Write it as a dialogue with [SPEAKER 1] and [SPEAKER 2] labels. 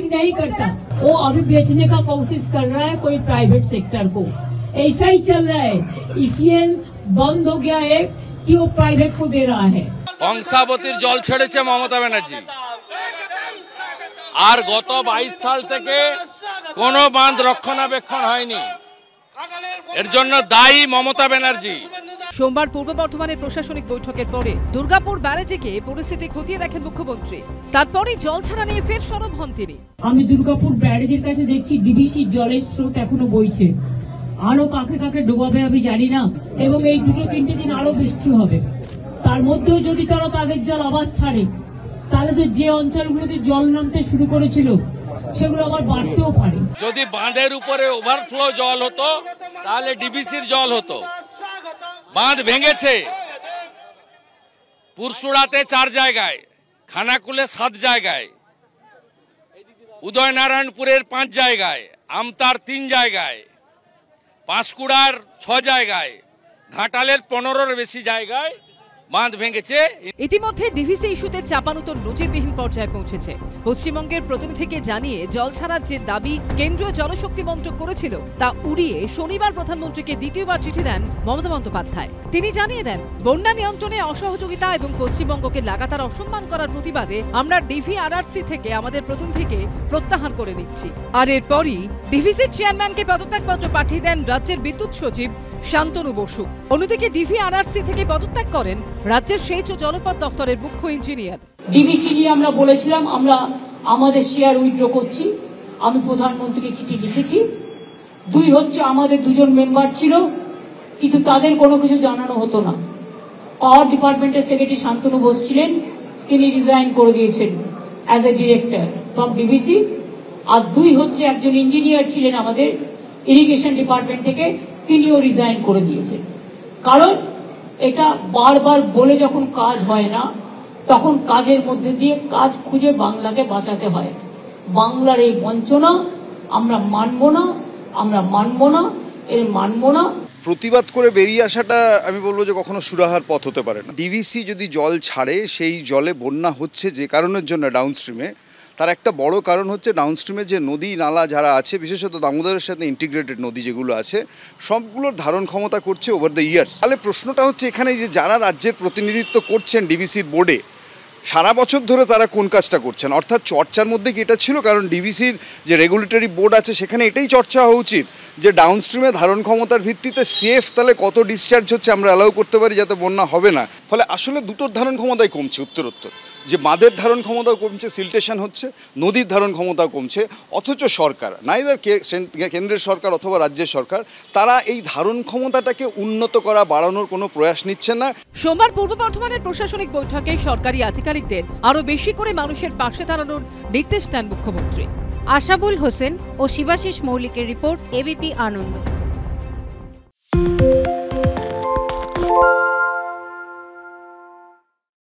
[SPEAKER 1] Marketing नहीं करता, वो अभी बेचने का कोशिश कर रहा है कोई प्राइवेट सेक्टर को। ऐसा ही चल रहा है, इसलिए बंद हो गया है कि वो प्राइवेट को दे रहा है।
[SPEAKER 2] কংসাবতীর জল ছেড়েছে মমতা ব্যানার্জি, আর গত 22 সাল থেকে কোনো বাঁধ রক্ষণাবেক্ষণ হয়নি, এর জন্য দায়ী মমতা ব্যানার্জি।
[SPEAKER 3] সোমবার পূর্ব বর্ধমানের প্রশাসনিক বৈঠকের পরে দুর্গাপুর ব্যারেজে গিয়ে পরিস্থিতি খতিয়ে দেখেন মুখ্যমন্ত্রী। তারপরেই জল ছাড়া নিয়ে ফের সরব হন তিনি।
[SPEAKER 1] আমি দুর্গাপুর ব্যারেজের কাছে দেখছি ডিভিসি জলের স্রোত এখনো বইছে, আরো কাকে কাকে ডোবাবে আমি জানি না, এবং এই 2-3 দিন আরো বৃষ্টি হবে। তার মধ্যেও যদি তারা তাদের জল আবার ছাড়ে, তাহলে তো যে অঞ্চলগুলোতে জল নামতে শুরু করেছিল সেগুলো আবার বাড়তেও পারে।
[SPEAKER 2] যদি বাঁধের উপরে ওভারফ্লো জল হতো তাহলে ডিবিসির জল হতো। বাঁধ ভেঙেছে পুরসুড়াতে 4 জায়গায়, খানাকুলে 7 জায়গায়, উদয়নারায়ণপুরের 5 জায়গায়, আমতার 3 জায়গায়, পাঁশকুড়ার 6 জায়গায়, ঘাটালের 15-এর বেশি জায়গায় বাঁধ ভেঙেছে।
[SPEAKER 3] ইতিমধ্যে ডিভিসি ইস্যুতে চাপানুতোর নজিরবিহীন পর্যায়ে পৌঁছেছে। পশ্চিমবঙ্গের প্রতিনিধিকে জানিয়ে জল ছাড়ার যে দাবি কেন্দ্রীয় জলশক্তি মন্ত্রক করেছিল তা উড়িয়ে শনিবার প্রধানমন্ত্রীকে দ্বিতীয়বার চিঠি দেন মমতা বন্দ্যোপাধ্যায়। তিনি জানিয়ে দেন, বন্যা নিয়ন্ত্রণে অসহযোগিতা এবং পশ্চিমবঙ্গকে লাগাতার অসম্মান করার প্রতিবাদে আমরা ডিভিআরআরসি থেকে আমাদের প্রতিনিধিকে প্রত্যাহার করে নিচ্ছি। আর এরপরই ডিভিসির চেয়ারম্যানকে পদত্যাগপত্র পাঠিয়ে দেন রাজ্যের বিদ্যুৎ সচিব শান্তনু বসু। অন্যদিকে ডিভিআরআরসি থেকে পদত্যাগ করেন রাজ্যের সেচ ও জলপথ দপ্তরের মুখ্য ইঞ্জিনিয়ার।
[SPEAKER 1] ডিভিসি নিয়ে আমরা বলেছিলাম আমরা আমাদের শেয়ার উইথড্র করছি, আমি প্রধানমন্ত্রীকে চিঠি লিখেছি। 2 হচ্ছে আমাদের 2জন মেম্বার ছিল, কিন্তু তাদের কোনো কিছু জানানো হতো না। পাওয়ার ডিপার্টমেন্টের সেক্রেটারি শান্তনু বোস ছিলেন, তিনি রিজাইন করে দিয়েছেন as a director from DVC. আর 2 হচ্ছে একজন ইঞ্জিনিয়ার ছিলেন আমাদের ইরিগেশন ডিপার্টমেন্ট থেকে, তিনিও রিজাইন করে দিয়েছেন। কারণ এটা বারবার বলে যখন কাজ হয় না, তখন কাজের মধ্যে দিয়ে কাজ খুঁজে বাংলাকে বাঁচাতে হয়। বাংলার এই বঞ্চনা আমরা মানব না, আমরা মানব না, এর মানব না।
[SPEAKER 4] প্রতিবাদ করে বেরিয়ে আসাটা আমি বলবো যে কখনো সুরাহার পথ হতে পারে না। ডিভিসি যদি জল ছাড়ে, সেই জলে বন্যা হচ্ছে যে কারণের জন্য ডাউনস্ট্রিমে, তার একটা বড় কারণ হচ্ছে ডাউনস্ট্রিমে যে নদী নালা যারা আছে, বিশেষত দামোদরের সাথে ইন্টিগ্রেটেড নদী যেগুলো আছে, সবগুলোর ধারণ ক্ষমতা করছে ওভার দ্য ইয়ার্স। তাহলে প্রশ্নটা হচ্ছে এখানে যে যারা রাজ্যের প্রতিনিধিত্ব করছেন ডিভিসির বোর্ডে, সারা বছর ধরে তারা কোন কাজটা করছেন? অর্থাৎ চর্চার মধ্যে কি এটা ছিল? কারণ ডিভিসির যে রেগুলেটরি বোর্ড আছে সেখানে এটাই চর্চা হওয়া উচিত যে ডাউনস্ট্রিমে ধারণ ক্ষমতার ভিত্তিতে সেফ তাহলে কত ডিসচার্জ হচ্ছে আমরা অ্যালাউ করতে পারি যাতে বন্যা হবে না। ফলে আসলে দুটোর ধারণ ক্ষমতাই কমছে উত্তরোত্তর, যে বাঁধের ধারণ ক্ষমতাও কমছে, সিলটেশন হচ্ছে, নদীর ধারণ ক্ষমতাও কমছে। অথচ সরকার, নাইদার কেন্দ্রের সরকার অথবা রাজ্যের সরকার, তারা এই ধারণ ক্ষমতাটাকে উন্নত করা, বাড়ানোর কোনো প্রয়াস নিচ্ছে না।
[SPEAKER 3] সোমবার পূর্ব বর্ধমানের প্রশাসনিক বৈঠকে সরকারি আধিকারিকদের আরো বেশি করে মানুষের পাশে দাঁড়ানোর নির্দেশ দেন মুখ্যমন্ত্রী।
[SPEAKER 5] আশাবুল হোসেন ও শিবাশিস মৌলিকের রিপোর্ট, এবিপি আনন্দ।